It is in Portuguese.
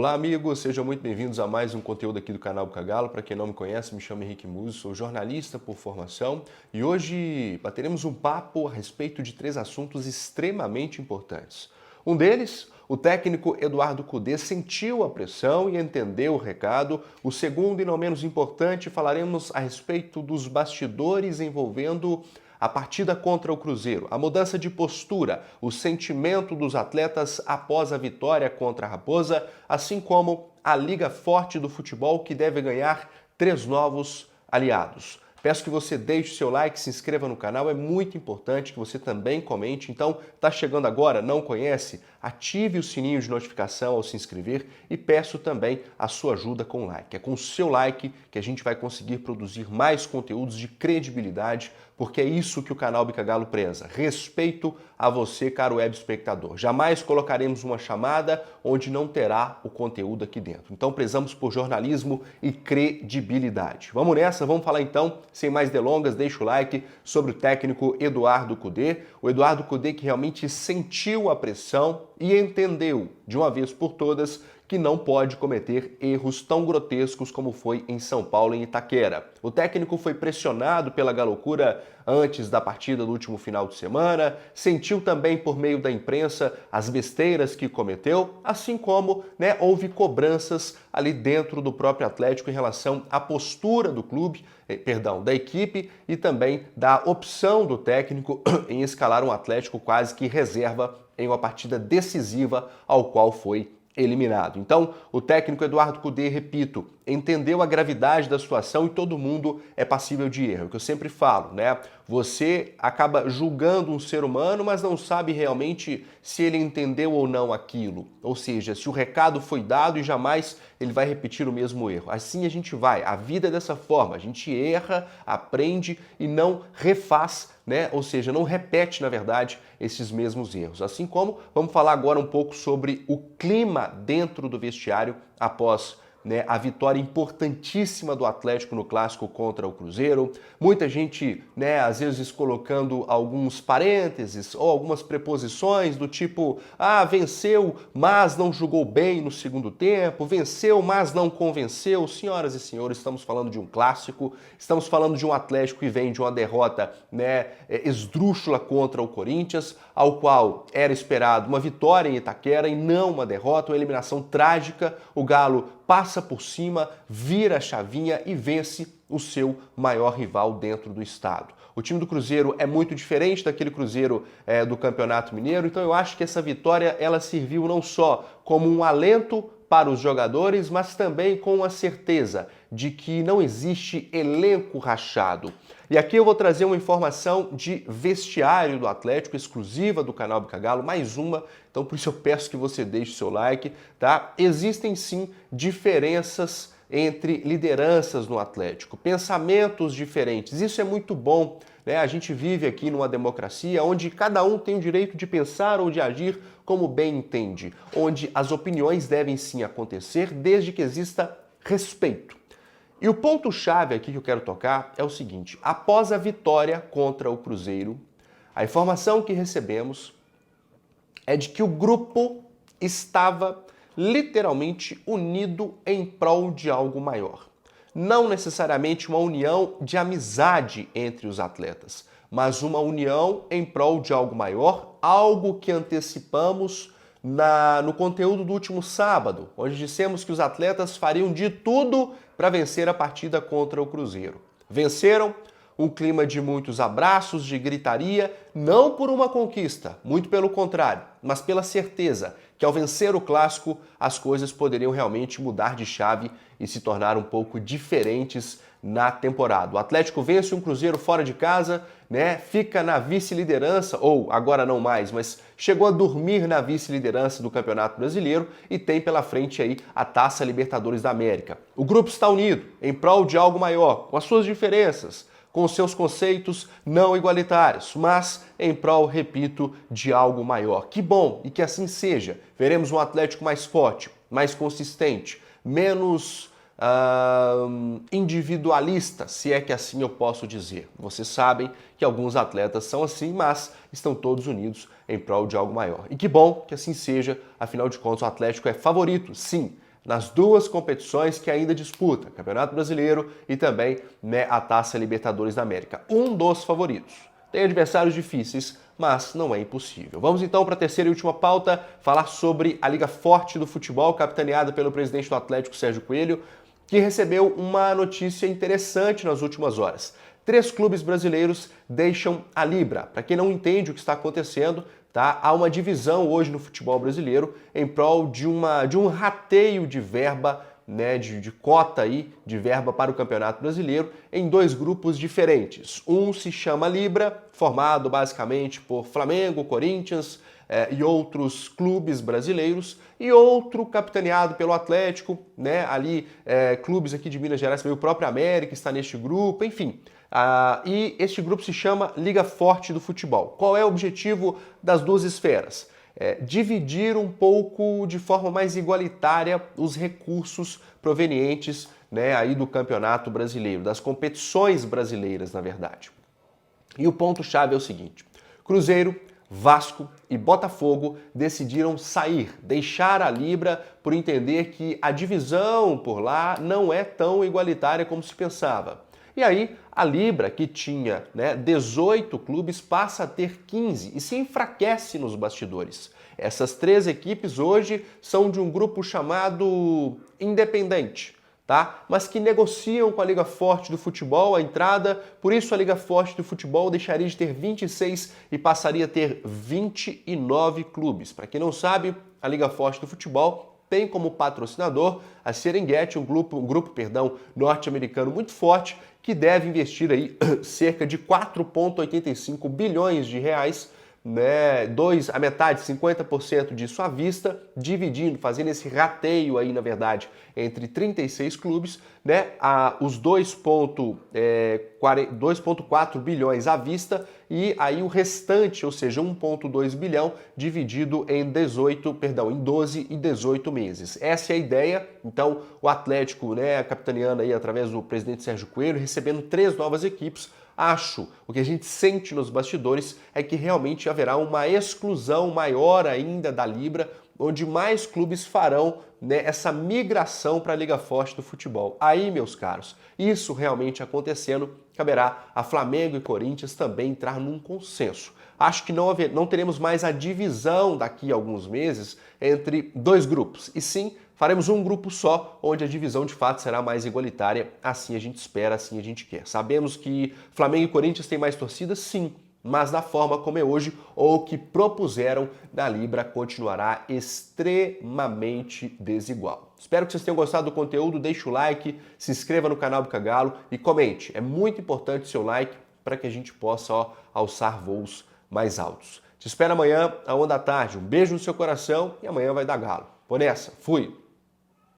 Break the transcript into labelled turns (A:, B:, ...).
A: Olá amigos, sejam muito bem-vindos a mais um conteúdo aqui do canal Bucagalo. Para quem não me conhece, me chamo Henrique Muso, sou jornalista por formação e hoje bateremos um papo a respeito de 3 assuntos extremamente importantes. Um deles, o técnico Eduardo Cudê sentiu a pressão e entendeu o recado. O segundo e não menos importante, falaremos a respeito dos bastidores envolvendo a partida contra o Cruzeiro, a mudança de postura, o sentimento dos atletas após a vitória contra a Raposa, assim como a Liga Forte do Futebol que deve ganhar 3 novos aliados. Peço que você deixe o seu like, se inscreva no canal, é muito importante que você também comente. Então, tá chegando agora, não conhece? Ative o sininho de notificação ao se inscrever e peço também a sua ajuda com o like. É com o seu like que a gente vai conseguir produzir mais conteúdos de credibilidade, porque é isso que o canal Bucagalo preza. Respeito a você, caro web espectador. Jamais colocaremos uma chamada onde não terá o conteúdo aqui dentro. Então, prezamos por jornalismo e credibilidade. Vamos nessa, vamos falar então, sem mais delongas, deixa o like sobre o técnico Eduardo Cudê. O Eduardo Cudê que realmente sentiu a pressão e entendeu, de uma vez por todas, que não pode cometer erros tão grotescos como foi em São Paulo, em Itaquera. O técnico foi pressionado pela galocura antes da partida do último final de semana, sentiu também por meio da imprensa as besteiras que cometeu, assim como houve cobranças ali dentro do próprio Atlético em relação à postura do clube, da equipe e também da opção do técnico em escalar um Atlético quase que reserva em uma partida decisiva ao qual foi eliminado. Então, o técnico Eduardo Cudê, repito, entendeu a gravidade da situação e todo mundo é passível de erro. É o que eu sempre falo, Você acaba julgando um ser humano, mas não sabe realmente se ele entendeu ou não aquilo. Ou seja, se o recado foi dado e jamais ele vai repetir o mesmo erro. Assim a gente vai. A vida é dessa forma. A gente erra, aprende e não refaz, Ou seja, não repete, na verdade, esses mesmos erros. Assim como vamos falar agora um pouco sobre o clima dentro do vestiário após a vitória importantíssima do Atlético no clássico contra o Cruzeiro. Muita gente, às vezes colocando alguns parênteses ou algumas preposições do tipo, venceu, mas não jogou bem no segundo tempo, venceu, mas não convenceu. Senhoras e senhores, estamos falando de um clássico, estamos falando de um Atlético que vem de uma derrota, esdrúxula contra o Corinthians, ao qual era esperado uma vitória em Itaquera e não uma derrota, uma eliminação trágica. O Galo passa por cima, vira a chavinha e vence o seu maior rival dentro do estado. O time do Cruzeiro é muito diferente daquele Cruzeiro do Campeonato Mineiro, então eu acho que essa vitória ela serviu não só como um alento para os jogadores, mas também com a certeza de que não existe elenco rachado. E aqui eu vou trazer uma informação de vestiário do Atlético, exclusiva do canal Bucagalo, mais uma, então por isso eu peço que você deixe seu like, tá? Existem sim diferenças entre lideranças no Atlético, pensamentos diferentes, isso é muito bom, A gente vive aqui numa democracia onde cada um tem o direito de pensar ou de agir como bem entende, onde as opiniões devem sim acontecer desde que exista respeito. E o ponto-chave aqui que eu quero tocar é o seguinte: após a vitória contra o Cruzeiro, a informação que recebemos é de que o grupo estava literalmente unido em prol de algo maior. Não necessariamente uma união de amizade entre os atletas, mas uma união em prol de algo maior, algo que antecipamos no conteúdo do último sábado, onde dissemos que os atletas fariam de tudo para vencer a partida contra o Cruzeiro. Venceram, um clima de muitos abraços, de gritaria, não por uma conquista, muito pelo contrário, mas pela certeza que ao vencer o clássico as coisas poderiam realmente mudar de chave e se tornar um pouco diferentes na temporada. O Atlético vence um Cruzeiro fora de casa, fica na vice-liderança, ou agora não mais, mas chegou a dormir na vice-liderança do Campeonato Brasileiro e tem pela frente aí a Taça Libertadores da América. O grupo está unido em prol de algo maior, com as suas diferenças, com os seus conceitos não igualitários, mas em prol, repito, de algo maior. Que bom e que assim seja. Veremos um Atlético mais forte, mais consistente, menos individualista, se é que assim eu posso dizer. Vocês sabem que alguns atletas são assim, mas estão todos unidos em prol de algo maior. E que bom que assim seja, afinal de contas o Atlético é favorito, sim, nas duas competições que ainda disputa, Campeonato Brasileiro e também, né, a Taça Libertadores da América. Um dos favoritos. Tem adversários difíceis, mas não é impossível. Vamos então para a terceira e última pauta, falar sobre a Liga Forte do Futebol, capitaneada pelo presidente do Atlético, Sérgio Coelho, que recebeu uma notícia interessante nas últimas horas. 3 clubes brasileiros deixam a Libra. Para quem não entende o que está acontecendo, tá? Há uma divisão hoje no futebol brasileiro em prol de um rateio de verba, né, de cota aí, de verba para o Campeonato Brasileiro em 2 grupos diferentes. Um se chama Libra, formado basicamente por Flamengo, Corinthians e outros clubes brasileiros, e outro capitaneado pelo Atlético, né, ali clubes aqui de Minas Gerais, o próprio América está neste grupo, enfim. E este grupo se chama Liga Forte do Futebol. Qual é o objetivo das 2 esferas? Dividir um pouco de forma mais igualitária os recursos provenientes, né, aí do Campeonato Brasileiro, das competições brasileiras, na verdade. E o ponto-chave é o seguinte: Cruzeiro, Vasco e Botafogo decidiram sair, deixar a Libra por entender que a divisão por lá não é tão igualitária como se pensava. E aí, a Libra, que tinha, né, 18 clubes, passa a ter 15 e se enfraquece nos bastidores. Essas 3 equipes hoje são de um grupo chamado Independente, tá? Mas que negociam com a Liga Forte do Futebol a entrada, por isso a Liga Forte do Futebol deixaria de ter 26 e passaria a ter 29 clubes. Para quem não sabe, a Liga Forte do Futebol tem como patrocinador a Serengeti, um grupo norte-americano muito forte, que deve investir aí cerca de 4,85 bilhões de reais, né, a metade, 50% disso à vista, dividindo, fazendo esse rateio aí, na verdade, entre 36 clubes, né, os 2,4 bilhões à vista e aí o restante, ou seja, 1,2 bilhão dividido em 12 e 18 meses. Essa é a ideia. Então, o Atlético, né, capitaneando aí através do presidente Sérgio Coelho, recebendo 3 novas equipes. O que a gente sente nos bastidores é que realmente haverá uma exclusão maior ainda da Libra, onde mais clubes farão, né, essa migração para a Liga Forte do Futebol. Aí, meus caros, isso realmente acontecendo, caberá a Flamengo e Corinthians também entrar num consenso. Acho que não teremos mais a divisão daqui a alguns meses entre 2 grupos, e sim faremos um grupo só, onde a divisão de fato será mais igualitária. Assim a gente espera, assim a gente quer. Sabemos que Flamengo e Corinthians têm mais torcidas, sim, mas da forma como é hoje, ou que propuseram, na Libra continuará extremamente desigual. Espero que vocês tenham gostado do conteúdo, deixe o like, se inscreva no canal do Cagalo e comente. É muito importante o seu like para que a gente possa alçar voos mais altos. Te espero amanhã, à 1 da tarde. Um beijo no seu coração e amanhã vai dar galo. Vou nessa, fui!